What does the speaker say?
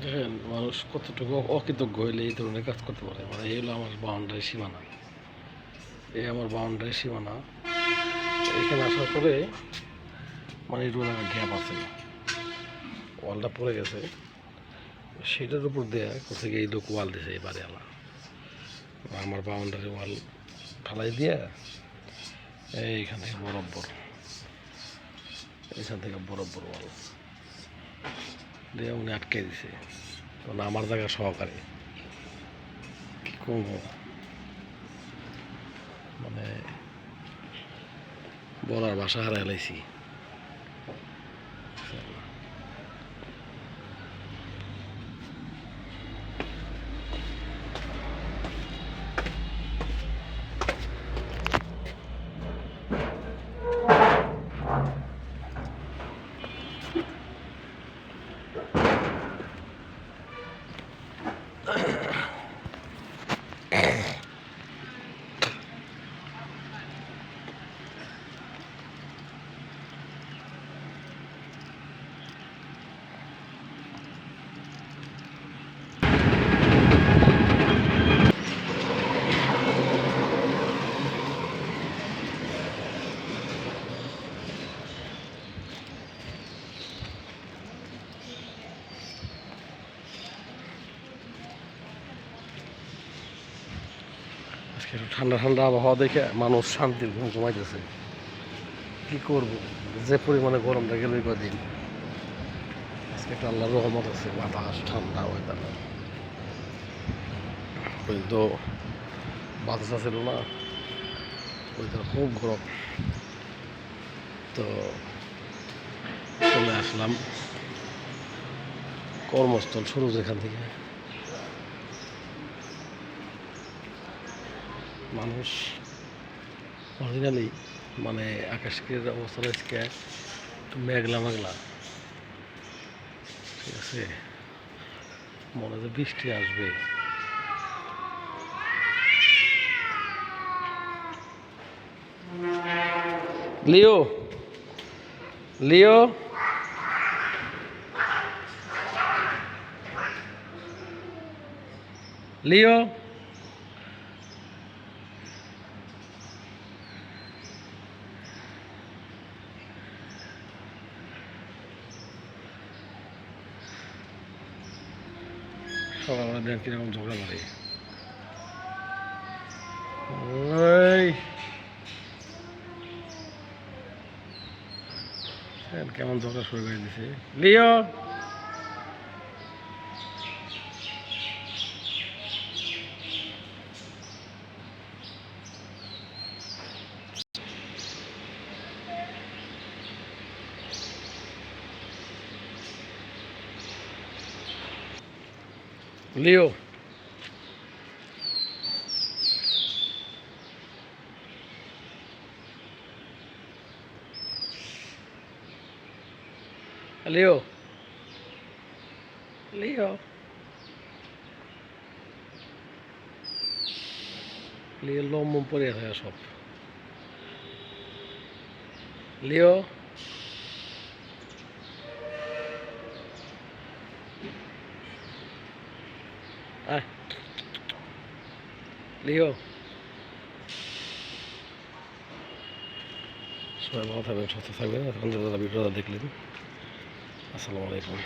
দেখেন মানুষ কতটুকু অকৃতজ্ঞ হইলে এই ধরনের কাজ করতে পারে। মানে এই হলো আমার বাউন্ডারি সীমানা, এই আমার বাউন্ডারি সীমানা। এখানে আসার পরে মানে একটু গ্যাপ আছে, ওয়ালটা পড়ে গেছে, সেটার উপর দেয়া কোথায় এই লোক ওয়াল দিয়েছে এই বাড়িওয়ালা। আমার বাউন্ডারি ওয়াল ঢালাই দিয়ে এইখান থেকে বরাবর, এখান থেকে বরাবর ওয়াল দিয়ে উনি আটকে দিছে, তখন আমার জায়গা সহকারে কি করবো, মানে বলার ভাষা হারাই লাইছি। আজকে একটু ঠান্ডা ঠান্ডা আবহাওয়া দেখে মানুষ শান্তির ঘুম ঘুমাইতেছে। কি করব, যে পরিমাণে গরমটা গেল এই কদিন, আজকে একটা আল্লাহর রহমত আছে, বাতাস ঠান্ডা ওয়েদার। কিন্তু বাতাস ছিল না, ওয়েদার খুব গরম। তো চলে আসলাম কর্মস্থল শুরু যেখান থেকে। মানুষ অরিজিনালি মানে আকাশের অবস্থা আজকে একটু মেঘলা মেঘলা, ঠিক আছে, মনে হয় বৃষ্টি আসবে। লিও লিও লিও সকালবেলা দেন কিরকম ঝগড়া মারে, কেমন ঝগড়া শুরু করে দিছে। লিও লিও লিও লিও লিও লম পরে আছে সব। লিও আয়, লিও। সবাই ভালো থাকবেন, সুস্থ থাকবেন। এখন যারা ভিডিওটা দেখলেন, আসসালামু আলাইকুম।